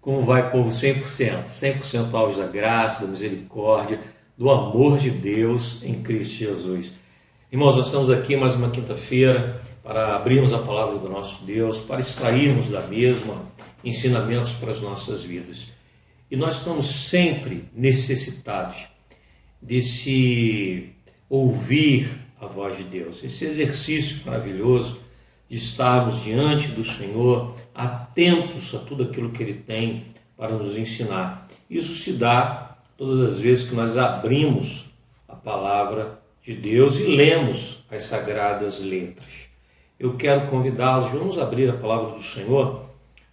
Como vai, povo? 100%. 100% alvos da graça, da misericórdia, do amor de Deus em Cristo Jesus. Irmãos, nós estamos aqui mais uma quinta-feira para abrirmos a palavra do nosso Deus, para extrairmos da mesma ensinamentos para as nossas vidas. E nós estamos sempre necessitados desse ouvir a voz de Deus, esse exercício maravilhoso de estarmos diante do Senhor, atentos a tudo aquilo que Ele tem para nos ensinar. Isso se dá todas as vezes que nós abrimos a palavra de Deus e lemos as sagradas letras. Eu quero convidá-los, vamos abrir a palavra do Senhor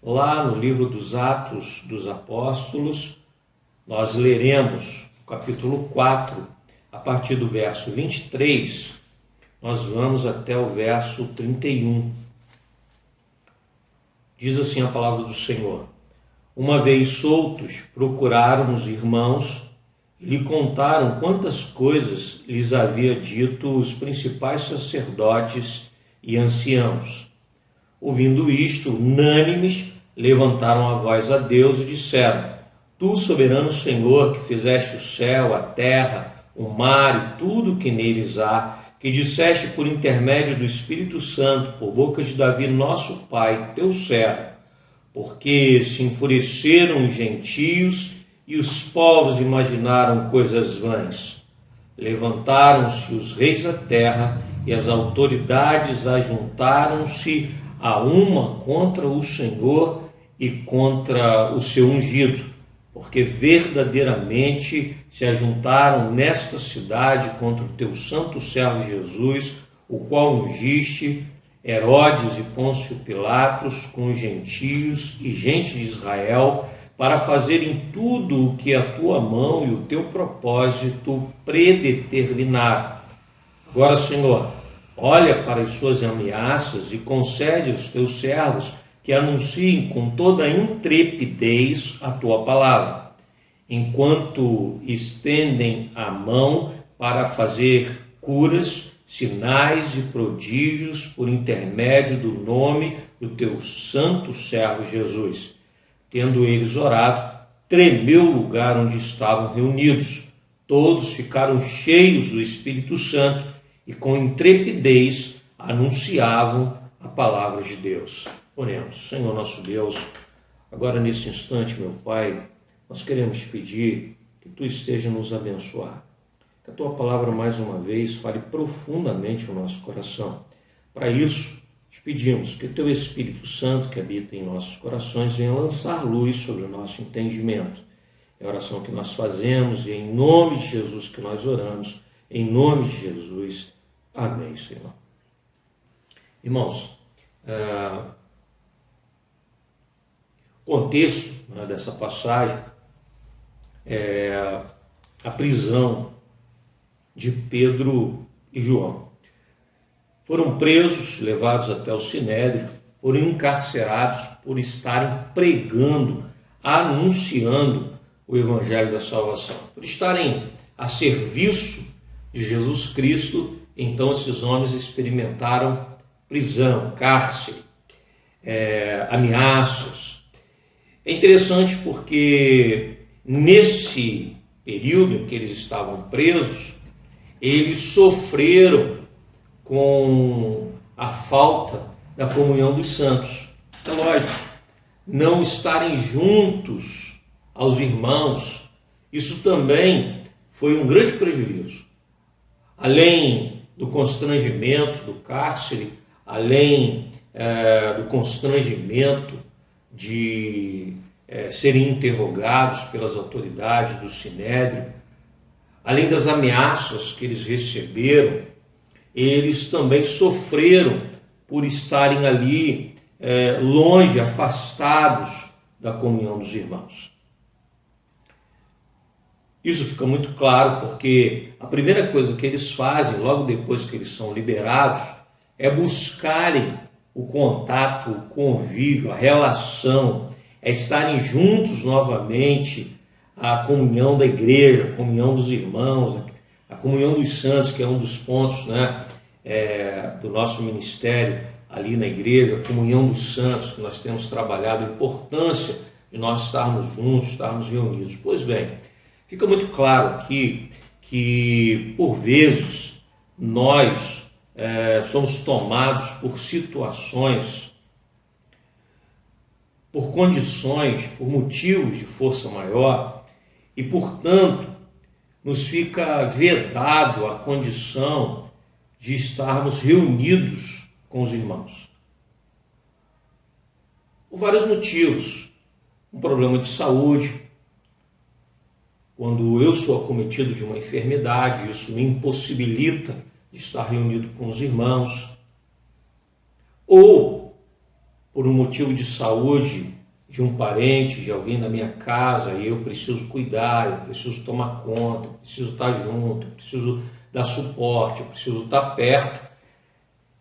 lá no livro dos Atos dos Apóstolos. Nós leremos o capítulo 4, a partir do verso 23, nós vamos até o verso 31. Diz assim a palavra do Senhor: Uma vez soltos, procuraram os irmãos e lhe contaram quantas coisas lhes havia dito os principais sacerdotes e anciãos. Ouvindo isto, unânimes, levantaram a voz a Deus e disseram: Tu, soberano Senhor, que fizeste o céu, a terra, o mar e tudo o que neles há, que disseste por intermédio do Espírito Santo, por boca de Davi, nosso pai, teu servo, porque se enfureceram os gentios e os povos imaginaram coisas vãs. Levantaram-se os reis da terra e as autoridades ajuntaram-se a uma contra o Senhor e contra o seu ungido, porque verdadeiramente se ajuntaram nesta cidade contra o teu santo servo Jesus, o qual ungiste, Herodes e Pôncio Pilatos, com os gentios e gente de Israel, para fazerem tudo o que a tua mão e o teu propósito predeterminaram. Agora, Senhor, olha para as suas ameaças e concede aos teus servos que anunciem com toda a intrepidez a tua palavra, enquanto estendem a mão para fazer curas, sinais e prodígios por intermédio do nome do teu santo servo Jesus. Tendo eles orado, tremeu o lugar onde estavam reunidos. Todos ficaram cheios do Espírito Santo e com intrepidez anunciavam a palavra de Deus. Oremos. Senhor nosso Deus, agora nesse instante, meu Pai, nós queremos te pedir que Tu esteja nos abençoar, que a Tua palavra mais uma vez fale profundamente ao nosso coração. Para isso, te pedimos que o Teu Espírito Santo que habita em nossos corações venha lançar luz sobre o nosso entendimento. É a oração que nós fazemos e é em nome de Jesus que nós oramos, em nome de Jesus. Amém, Senhor. Irmãos, o contexto dessa passagem é a prisão de Pedro e João. Foram presos, levados até o Sinédrio, foram encarcerados por estarem pregando, anunciando o Evangelho da Salvação, por estarem a serviço de Jesus Cristo. Então esses homens experimentaram prisão, cárcere, ameaças. É interessante porque nesse período em que eles estavam presos, eles sofreram com a falta da comunhão dos santos. É lógico, não estarem juntos aos irmãos, isso também foi um grande prejuízo. Além do constrangimento do cárcere, além do constrangimento de serem interrogados pelas autoridades do Sinédrio, além das ameaças que eles receberam, eles também sofreram por estarem ali longe, afastados da comunhão dos irmãos. Isso fica muito claro porque a primeira coisa que eles fazem logo depois que eles são liberados é buscarem o contato, o convívio, a relação, é estarem juntos novamente, a comunhão da igreja, a comunhão dos irmãos, a comunhão dos santos, que é um dos pontos do nosso ministério ali na igreja, a comunhão dos santos, que nós temos trabalhado, a importância de nós estarmos juntos, estarmos reunidos. Pois bem, fica muito claro aqui que, por vezes, nós somos tomados por situações, por condições, por motivos de força maior e, portanto, nos fica vedado a condição de estarmos reunidos com os irmãos. Por vários motivos. Um problema de saúde, quando eu sou acometido de uma enfermidade, isso me impossibilita de estar reunido com os irmãos. Ou por um motivo de saúde de um parente, de alguém da minha casa, e eu preciso cuidar, eu preciso tomar conta, eu preciso estar junto, eu preciso dar suporte, eu preciso estar perto.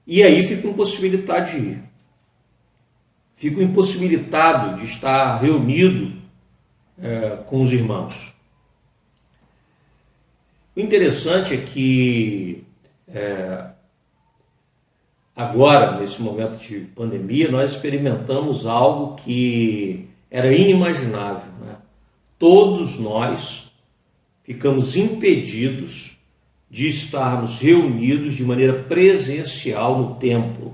E aí fico impossibilitado de ir. Fico impossibilitado de estar reunido com os irmãos. O interessante é que agora, nesse momento de pandemia, nós experimentamos algo que era inimaginável, né? Todos nós ficamos impedidos de estarmos reunidos de maneira presencial no templo.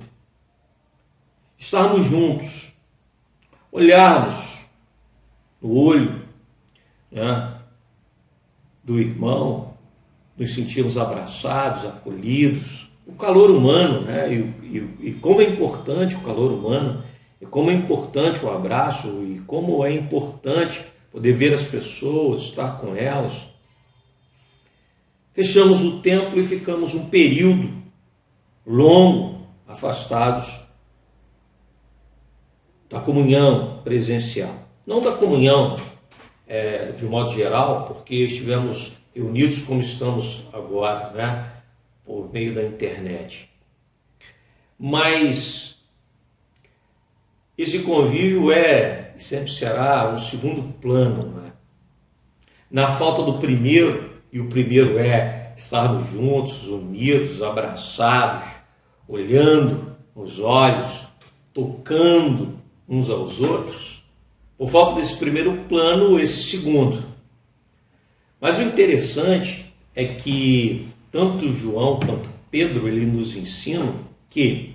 Estarmos juntos, olharmos no olho, né, do irmão, nos sentirmos abraçados, acolhidos, o calor humano, né, e como é importante o calor humano, e como é importante o abraço, e como é importante poder ver as pessoas, estar com elas. Fechamos o templo e ficamos um período longo afastados da comunhão presencial. Não da comunhão de um modo geral, porque estivemos reunidos como estamos agora, né, por meio da internet. Mas esse convívio e sempre será um segundo plano, né? Na falta do primeiro, e o primeiro é estarmos juntos, unidos, abraçados, olhando nos olhos, tocando uns aos outros, por falta desse primeiro plano, esse segundo. Mas o interessante é que tanto João quanto Pedro, ele nos ensinam que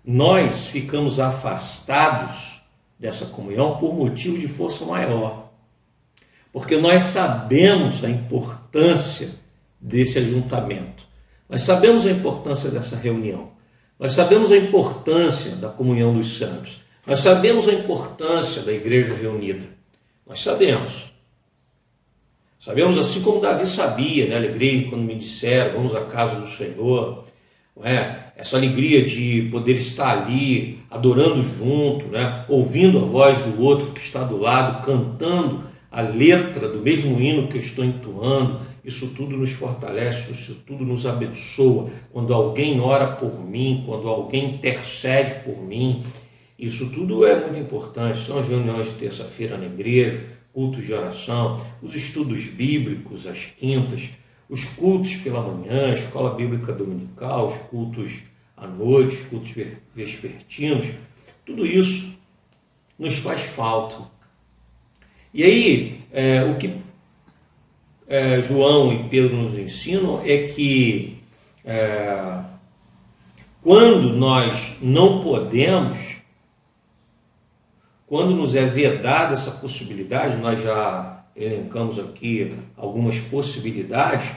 nós ficamos afastados dessa comunhão por motivo de força maior. Porque nós sabemos a importância desse ajuntamento. Nós sabemos a importância dessa reunião. Nós sabemos a importância da comunhão dos santos. Nós sabemos a importância da igreja reunida. Nós sabemos. Sabemos assim como Davi sabia, né? Alegrei quando me disseram, vamos à casa do Senhor. Não é? Essa alegria de poder estar ali, adorando junto, né? Ouvindo a voz do outro que está do lado, cantando a letra do mesmo hino que eu estou entoando. Isso tudo nos fortalece, isso tudo nos abençoa. Quando alguém ora por mim, quando alguém intercede por mim, isso tudo é muito importante. São as reuniões de terça-feira na igreja, cultos de oração, os estudos bíblicos às quintas, os cultos pela manhã, a escola bíblica dominical, os cultos à noite, os cultos vespertinos. Tudo isso nos faz falta. E aí, o que João e Pedro nos ensinam é que quando nós não podemos, quando nos é vedada essa possibilidade, nós já elencamos aqui algumas possibilidades,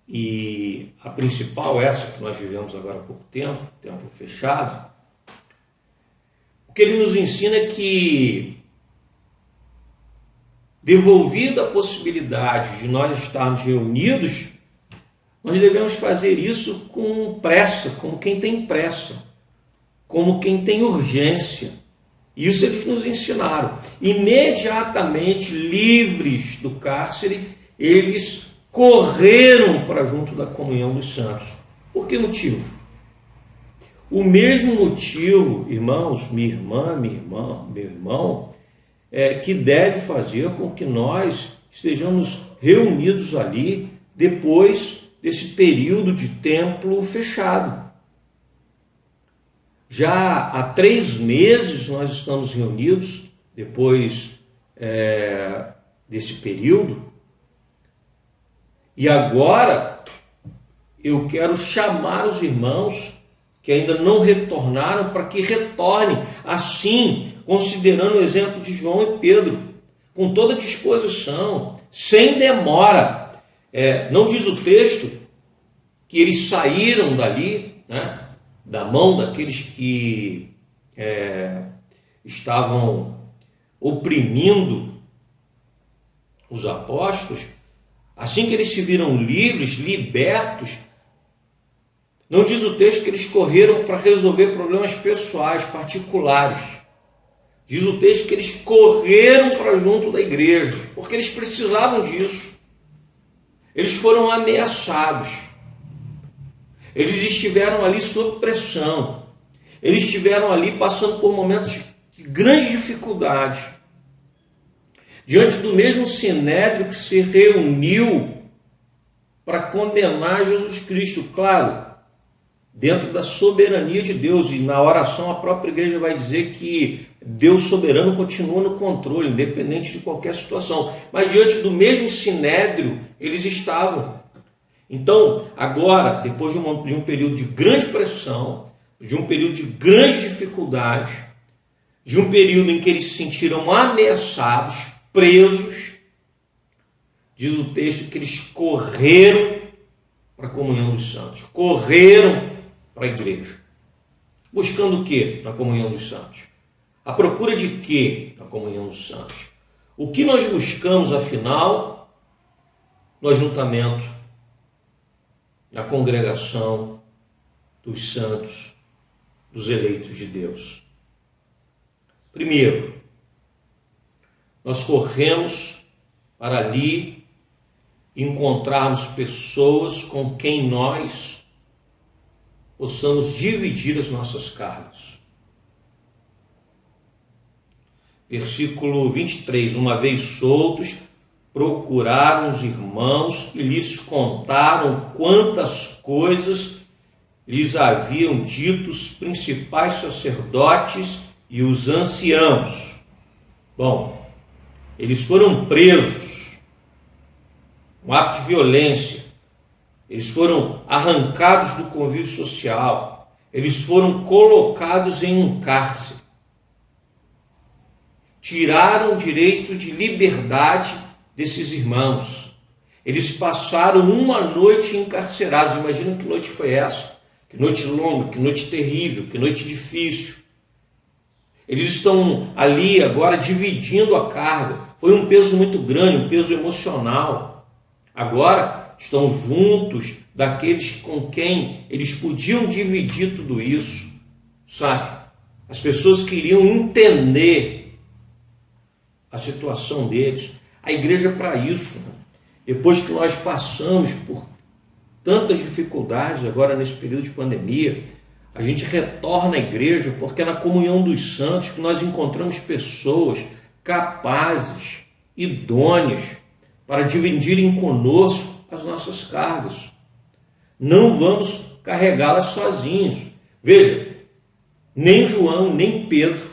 e a principal é essa que nós vivemos agora há pouco tempo fechado. O que ele nos ensina é que, devolvida a possibilidade de nós estarmos reunidos, nós devemos fazer isso com pressa, como quem tem pressa, como quem tem urgência. Isso eles nos ensinaram. Imediatamente livres do cárcere, eles correram para junto da comunhão dos santos. Por que motivo? O mesmo motivo, irmãos, minha irmã, meu irmão, que deve fazer com que nós estejamos reunidos ali depois desse período de templo fechado. Já há 3 meses nós estamos reunidos, depois desse período. E agora eu quero chamar os irmãos que ainda não retornaram para que retornem, assim, considerando o exemplo de João e Pedro, com toda disposição, sem demora. Não diz o texto que eles saíram dali, né, da mão daqueles que estavam oprimindo os apóstolos. Assim que eles se viram livres, libertos, não diz o texto que eles correram para resolver problemas pessoais, particulares. Diz o texto que eles correram para junto da igreja, porque eles precisavam disso. Eles foram ameaçados. Eles estiveram ali sob pressão. Eles estiveram ali passando por momentos de grandes dificuldades. Diante do mesmo sinédrio que se reuniu para condenar Jesus Cristo, claro, dentro da soberania de Deus. E na oração a própria igreja vai dizer que Deus soberano continua no controle, independente de qualquer situação. Mas diante do mesmo sinédrio eles estavam. Então, agora, depois de um período de grande pressão, de um período de grandes dificuldades, de um período em que eles se sentiram ameaçados, presos, diz o texto que eles correram para a comunhão dos santos, correram para a igreja. Buscando o que na comunhão dos santos? A procura de que na comunhão dos santos? O que nós buscamos, afinal, no ajuntamento, na congregação dos santos, dos eleitos de Deus? Primeiro, nós corremos para ali encontrarmos pessoas com quem nós possamos dividir as nossas cargas. Versículo 23, uma vez soltos, procuraram os irmãos e lhes contaram quantas coisas lhes haviam dito os principais sacerdotes e os anciãos. Bom, eles foram presos, um ato de violência, eles foram arrancados do convívio social, eles foram colocados em um cárcere, tiraram o direito de liberdade desses irmãos, eles passaram uma noite encarcerados. Imagina que noite foi essa, que noite longa, que noite terrível, que noite difícil. Eles estão ali agora dividindo a carga. Foi um peso muito grande, um peso emocional. Agora estão juntos daqueles com quem eles podiam dividir tudo isso, sabe? As pessoas queriam entender a situação deles. A igreja é para isso, né? Depois que nós passamos por tantas dificuldades agora nesse período de pandemia, a gente retorna à igreja porque é na comunhão dos santos que nós encontramos pessoas capazes, idôneas, para dividirem conosco as nossas cargas. Não vamos carregá-las sozinhos. Veja, nem João, nem Pedro,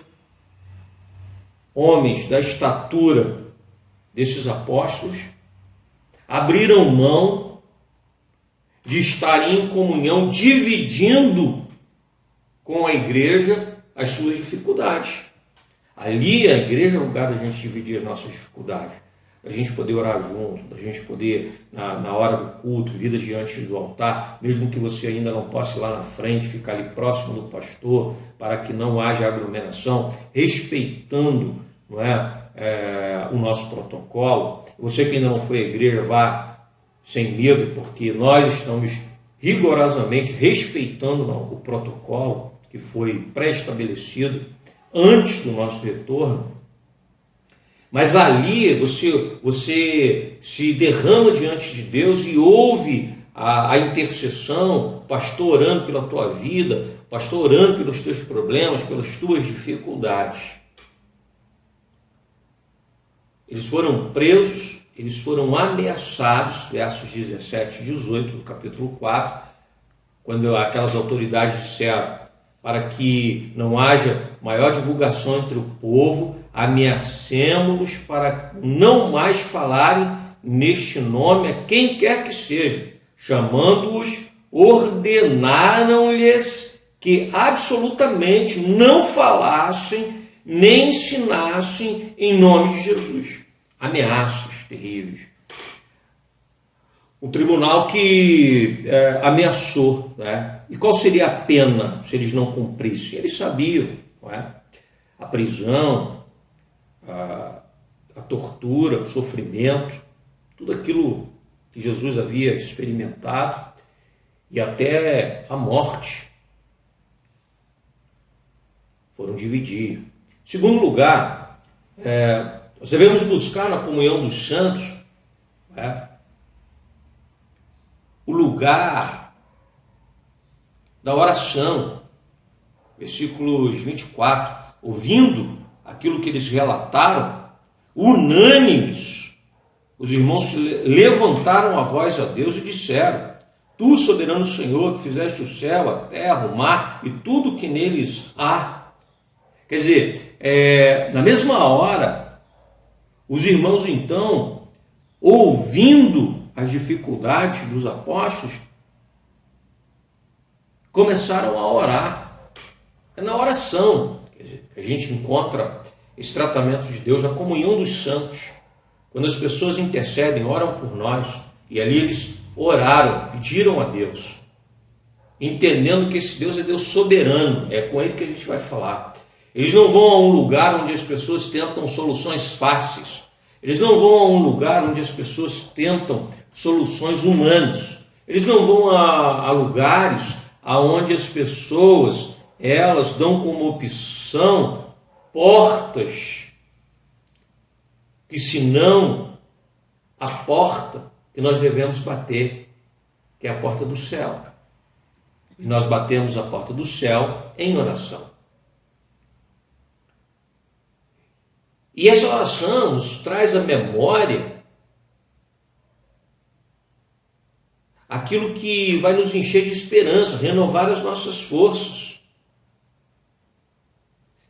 homens da estatura desses apóstolos, abriram mão de estarem em comunhão, dividindo com a igreja as suas dificuldades. Ali a igreja é o lugar da gente dividir as nossas dificuldades, da gente poder orar junto, da gente poder, na hora do culto, vir diante do altar, mesmo que você ainda não possa ir lá na frente, ficar ali próximo do pastor, para que não haja aglomeração, respeitando, não é, o nosso protocolo. Você que ainda não foi à igreja, vá sem medo, porque nós estamos rigorosamente respeitando o protocolo que foi pré-estabelecido antes do nosso retorno. Mas ali você se derrama diante de Deus e ouve a intercessão, o pastor orando pela tua vida, o pastor orando pelos teus problemas, pelas tuas dificuldades. Eles foram presos, eles foram ameaçados, versos 17 e 18 do capítulo 4, quando aquelas autoridades disseram para que não haja maior divulgação entre o povo ameacemo-los para não mais falarem neste nome a quem quer que seja. Chamando-os, ordenaram-lhes que absolutamente não falassem nem ensinassem em nome de Jesus. Ameaças terríveis. Um tribunal que ameaçou, né? E qual seria a pena se eles não cumprissem? Eles sabiam, não é? A prisão, a tortura, o sofrimento, tudo aquilo que Jesus havia experimentado e até a morte foram dividir. Em segundo lugar, nós devemos buscar na comunhão dos santos, né, o lugar da oração. Versículos 24, ouvindo aquilo que eles relataram, unânimes, os irmãos levantaram a voz a Deus e disseram: Tu, soberano Senhor, que fizeste o céu, a terra, o mar e tudo que neles há. Quer dizer, na mesma hora, os irmãos então, ouvindo as dificuldades dos apóstolos, começaram a orar. É na oração que a gente encontra esse tratamento de Deus, na comunhão dos santos. Quando as pessoas intercedem, oram por nós, e ali eles oraram, pediram a Deus, entendendo que esse Deus é Deus soberano, é com Ele que a gente vai falar. Eles não vão a um lugar onde as pessoas tentam soluções fáceis. Eles não vão a um lugar onde as pessoas tentam soluções humanas. Eles não vão a lugares onde as pessoas, elas dão como opção portas que senão a porta que nós devemos bater, que é a porta do céu. E nós batemos a porta do céu em oração. E essa oração nos traz à memória aquilo que vai nos encher de esperança, renovar as nossas forças,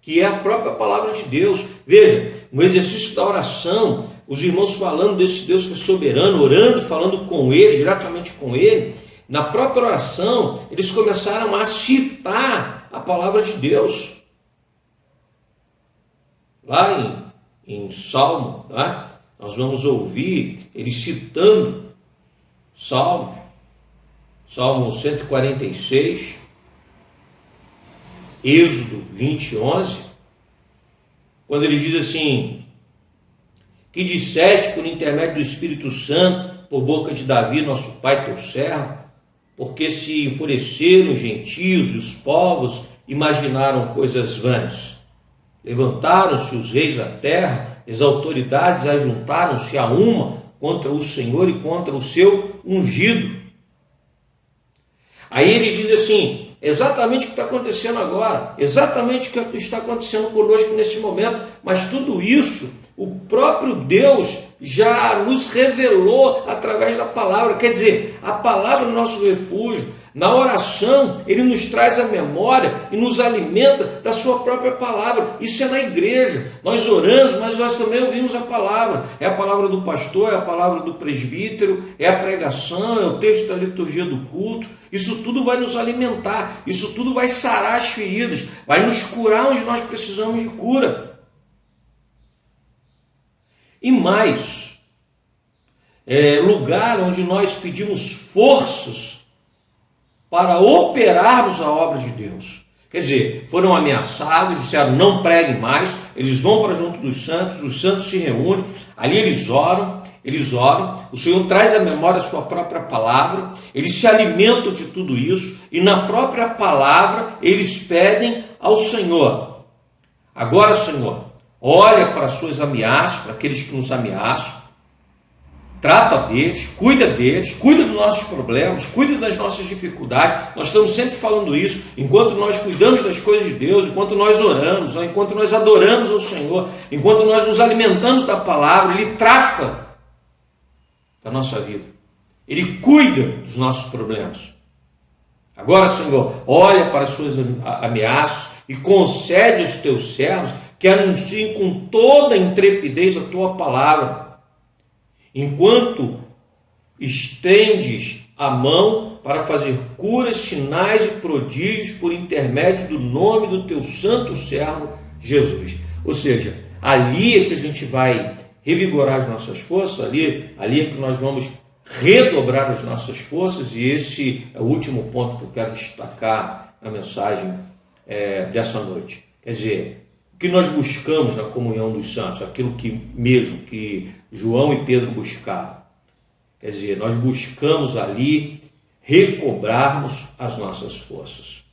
que é a própria palavra de Deus. Veja, no exercício da oração, os irmãos falando desse Deus que é soberano, orando, falando com Ele, diretamente com Ele, na própria oração, eles começaram a citar a palavra de Deus. Lá em Salmo, né, nós vamos ouvir eles citando Salmo 146, Êxodo 20, 11, quando ele diz assim: que disseste por intermédio do Espírito Santo, por boca de Davi, nosso pai, teu servo, porque se enfureceram os gentios e os povos imaginaram coisas vãs. Levantaram-se os reis da terra, as autoridades ajuntaram-se a uma contra o Senhor e contra o seu ungido. Aí ele diz assim, exatamente o que está acontecendo agora, exatamente o que está acontecendo conosco nesse momento, mas tudo isso o próprio Deus já nos revelou através da palavra. Quer dizer, a palavra é o nosso refúgio. Na oração, Ele nos traz a memória e nos alimenta da sua própria palavra. Isso é na igreja. Nós oramos, mas nós também ouvimos a palavra. É a palavra do pastor, é a palavra do presbítero, é a pregação, é o texto da liturgia do culto. Isso tudo vai nos alimentar, isso tudo vai sarar as feridas, vai nos curar onde nós precisamos de cura. E mais, lugar onde nós pedimos forças para operarmos a obra de Deus. Quer dizer, foram ameaçados, disseram não preguem mais, eles vão para junto dos santos, os santos se reúnem, ali eles oram, o Senhor traz à memória a sua própria palavra, eles se alimentam de tudo isso, e na própria palavra eles pedem ao Senhor: agora, Senhor, olha para as suas ameaças, para aqueles que nos ameaçam, trata deles, cuida dos nossos problemas, cuida das nossas dificuldades. Nós estamos sempre falando isso, enquanto nós cuidamos das coisas de Deus, enquanto nós oramos, enquanto nós adoramos ao Senhor, enquanto nós nos alimentamos da palavra, Ele trata da nossa vida, Ele cuida dos nossos problemas. Agora, Senhor, olha para as suas ameaças e concede aos teus servos que anunciem com toda a intrepidez a tua palavra, enquanto estendes a mão para fazer curas, sinais e prodígios por intermédio do nome do teu santo servo Jesus. Ou seja, ali é que a gente vai revigorar as nossas forças, ali é que nós vamos redobrar as nossas forças, e esse é o último ponto que eu quero destacar na mensagem dessa noite. Quer dizer, o que nós buscamos na comunhão dos santos, aquilo que João e Pedro buscaram. Quer dizer, nós buscamos ali recobrarmos as nossas forças.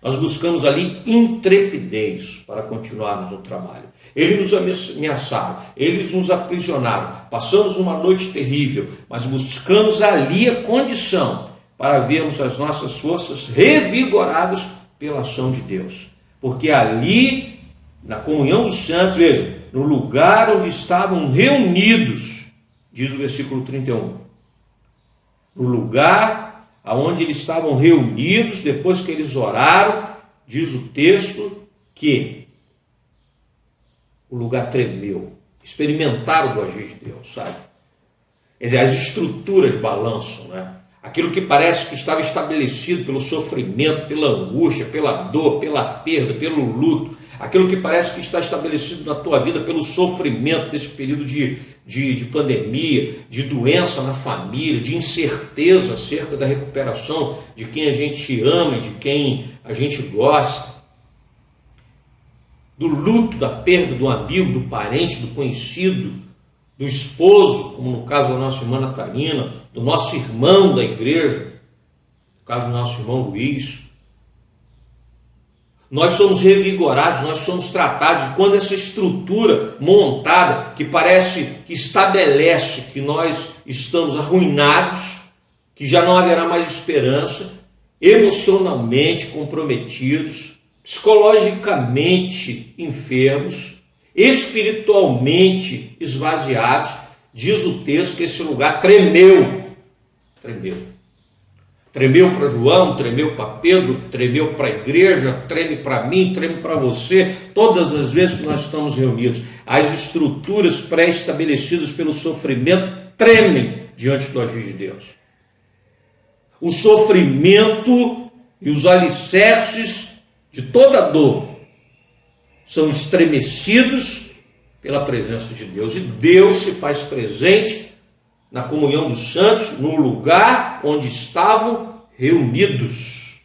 Nós buscamos ali intrepidez para continuarmos no trabalho. Eles nos ameaçaram, eles nos aprisionaram, passamos uma noite terrível, mas buscamos ali a condição para vermos as nossas forças revigoradas pela ação de Deus. Porque ali, na comunhão dos santos, veja, no lugar onde estavam reunidos, diz o versículo 31, no lugar onde eles estavam reunidos, depois que eles oraram, diz o texto que o lugar tremeu, experimentaram o agir de Deus, sabe? Quer dizer, as estruturas balançam, né? Aquilo que parece que estava estabelecido pelo sofrimento, pela angústia, pela dor, pela perda, pelo luto, aquilo que parece que está estabelecido na tua vida pelo sofrimento desse período de pandemia, de doença na família, de incerteza acerca da recuperação de quem a gente ama, de quem a gente gosta, do luto, da perda do amigo, do parente, do conhecido, do esposo, como no caso da nossa irmã Natalina, do nosso irmão da igreja, no caso do nosso irmão Luiz. Nós somos revigorados, nós somos tratados, e quando essa estrutura montada, que parece que estabelece que nós estamos arruinados, que já não haverá mais esperança, emocionalmente comprometidos, psicologicamente enfermos, espiritualmente esvaziados, diz o texto que esse lugar tremeu. Tremeu para João, tremeu para Pedro, tremeu para a igreja, treme para mim, treme para você, todas as vezes que nós estamos reunidos. As estruturas pré-estabelecidas pelo sofrimento tremem diante do agir de Deus. O sofrimento e os alicerces de toda dor são estremecidos pela presença de Deus, e Deus se faz presente na comunhão dos santos, no lugar onde estavam reunidos.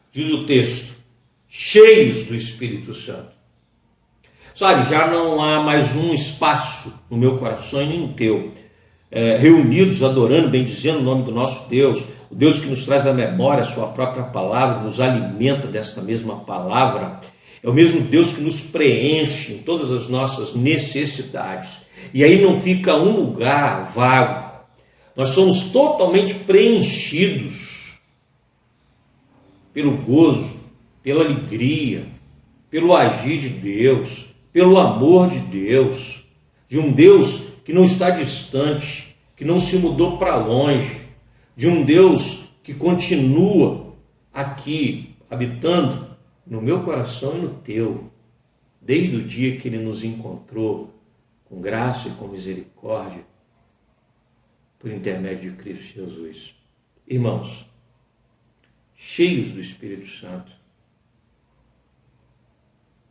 Diz o texto, cheios do Espírito Santo. Sabe, já não há mais um espaço no meu coração e nem no teu, reunidos, adorando, bendizendo o nome do nosso Deus, o Deus que nos traz à memória a sua própria palavra, nos alimenta desta mesma palavra. É o mesmo Deus que nos preenche em todas as nossas necessidades. E aí não fica um lugar vago. Nós somos totalmente preenchidos pelo gozo, pela alegria, pelo agir de Deus, pelo amor de Deus, de um Deus que não está distante, que não se mudou para longe, de um Deus que continua aqui, habitando no meu coração e no teu, desde o dia que Ele nos encontrou com graça e com misericórdia, por intermédio de Cristo Jesus. Irmãos, cheios do Espírito Santo,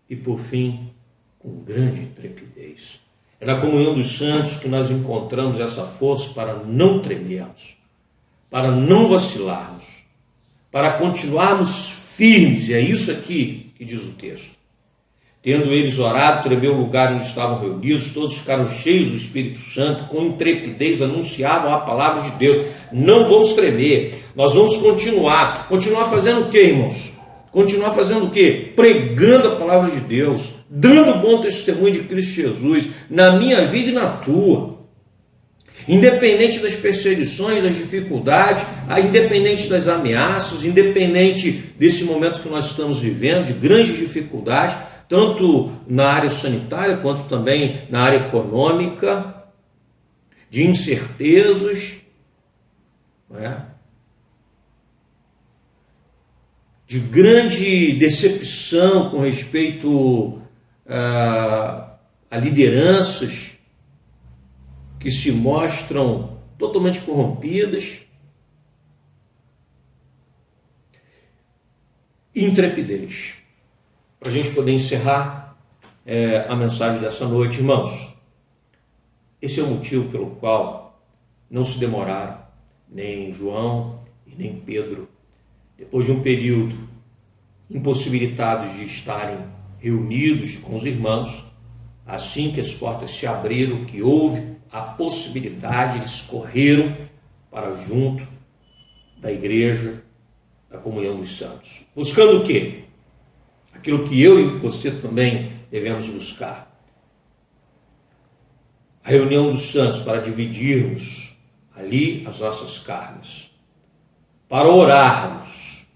e por fim, com grande intrepidez. É na comunhão dos santos que nós encontramos essa força para não tremermos, para não vacilarmos, para continuarmos firmes, e é isso aqui que diz o texto. Tendo eles orado, tremeu o lugar onde estavam reunidos, todos ficaram cheios do Espírito Santo, com intrepidez anunciavam a palavra de Deus. Não vamos tremer, nós vamos continuar fazendo o quê, irmãos? Continuar fazendo o quê? Pregando a palavra de Deus, dando bom testemunho de Cristo Jesus, na minha vida e na tua. Independente das perseguições, das dificuldades, independente das ameaças, independente desse momento que nós estamos vivendo, de grandes dificuldades, tanto na área sanitária quanto também na área econômica, de incertezas, não é? de grande decepção com respeito a lideranças que se mostram totalmente corrompidas. Intrepidez. Para a gente poder encerrar a mensagem dessa noite, irmãos, esse é o motivo pelo qual não se demoraram, nem João e nem Pedro, depois de um período impossibilitados de estarem reunidos com os irmãos, assim que as portas se abriram, que houve a possibilidade, eles correram para junto da igreja, da comunhão dos santos. Buscando o quê? Aquilo que eu e você também devemos buscar. A reunião dos santos para dividirmos ali as nossas cargas, para orarmos,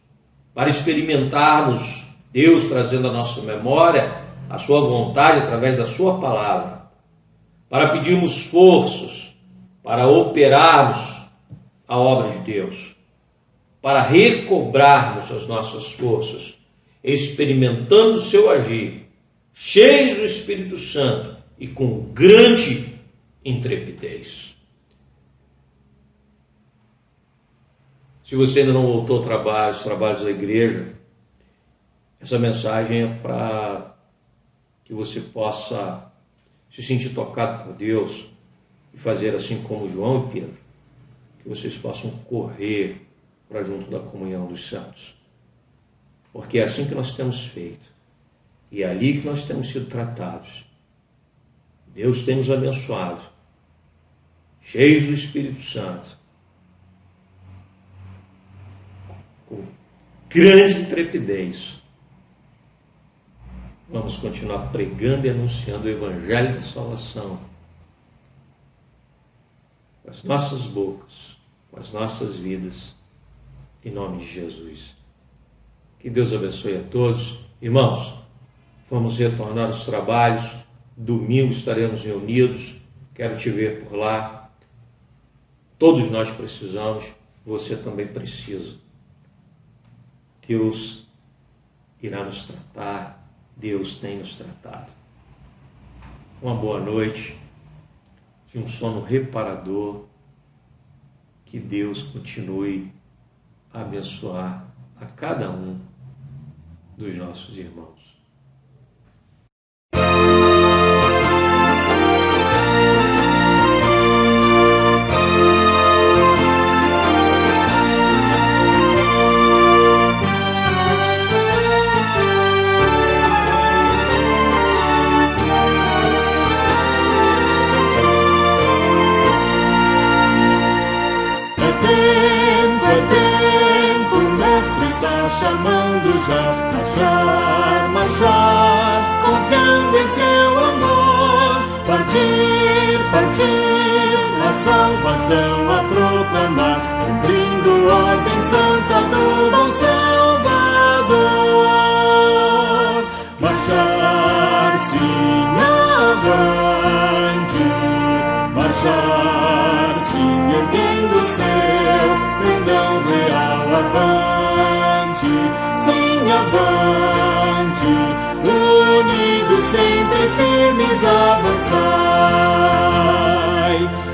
para experimentarmos Deus trazendo à nossa memória a sua vontade através da sua palavra, para pedirmos forças, para operarmos a obra de Deus, para recobrarmos as nossas forças, experimentando o seu agir, cheios do Espírito Santo e com grande intrepidez. Se você ainda não voltou ao trabalho, os trabalhos da igreja, essa mensagem é para que você possa se sentir tocado por Deus e fazer assim como João e Pedro, que vocês possam correr para junto da comunhão dos santos. Porque é assim que nós temos feito. E é ali que nós temos sido tratados. Deus tem nos abençoado, cheios do Espírito Santo, com grande intrepidez. Vamos continuar pregando e anunciando o Evangelho da salvação com as nossas bocas, com as nossas vidas, em nome de Jesus. Que Deus abençoe a todos. Irmãos, vamos retornar aos trabalhos. Domingo estaremos reunidos. Quero te ver por lá. Todos nós precisamos. Você também precisa. Deus irá nos tratar. Deus tem nos tratado. Uma boa noite. De um sono reparador. Que Deus continue a abençoar a cada um dos nossos irmãos. Chamando já, marchar, marchar, confiando em seu amor, partir, partir, a salvação a proclamar, cumprindo ordem santa do bom Salvador. Marchar, sim, avante, marchar, sim, erguendo seu pendão real avante. Sim, avante, unidos sempre firmes avançai.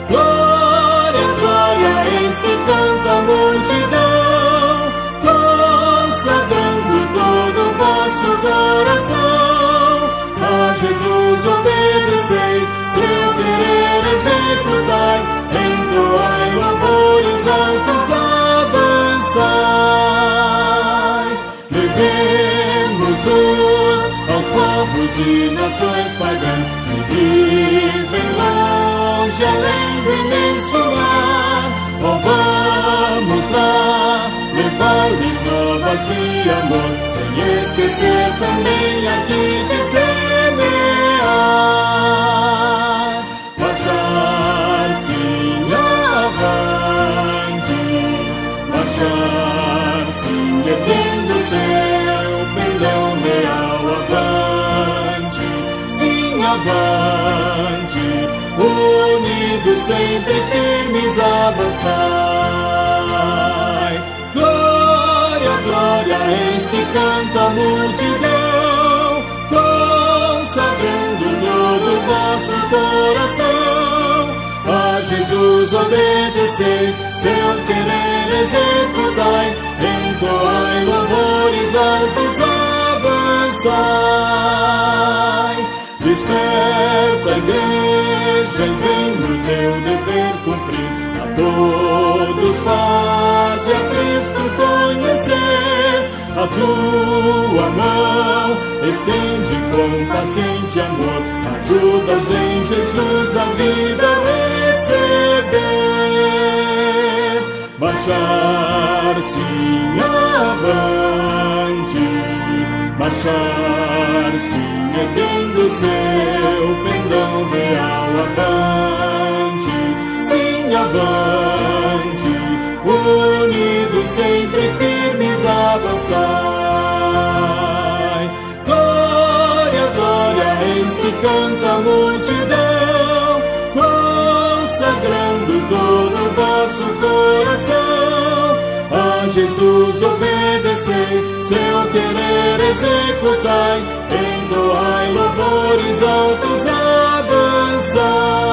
Glória, glória, eis que canta a multidão, consagrando todo o vosso coração. A Jesus obedecei, seu querer executai, entoai louvores altos, avançai. Levemos luz aos povos e nações pagãs que vivem longe, além do imenso mar. Oh, vamos lá, levar-lhes novas de amor, sem esquecer também aqui de semear. Marchar, sim, avante, marchar, sim, erguendo seu pendão real avante, sim, avante, unidos sempre firmes avançai. Glória, glória, eis que canta a multidão, consagrando todo o vosso coração. A Jesus obedecei, seu querer executai, entoai louvores altos, avançai. Desperta a igreja e vem no teu dever cumprir, a todos faze a Cristo conhecer. A tua mão estende com paciente amor, ajuda-os em Jesus a vida receber. Marchar sim avante, marchar sim erguendo seu pendão real avante, sim avante, unidos sempre firmes avançai. Glória, glória, eis que canta a multidão, consagrando todo o vosso coração. A Jesus obedecei, seu querer executai, entoai louvores altos, avançai.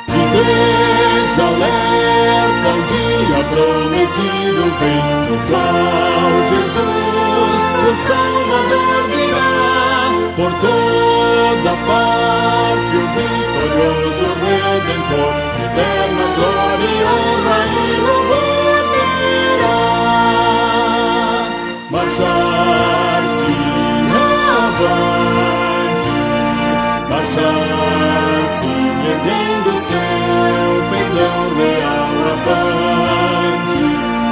Igreja alerta, o dia prometido vem, no qual Jesus, o Salvador, virá. Por toda parte o vitorioso Redentor, eterna glória e honra e louvor terá. Marchar sim avante, marchar sim erguendo seu pendão real avante,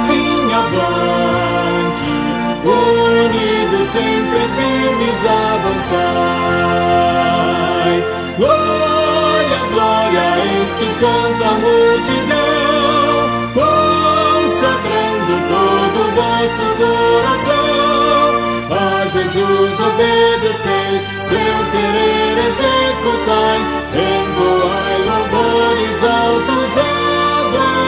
sim avante, unidos sempre firmes avançai. Glória, glória, eis que canta a multidão, consagrando todo o vosso coração. A Jesus obedecei, seu querer executai, entoai louvores altos, avançai.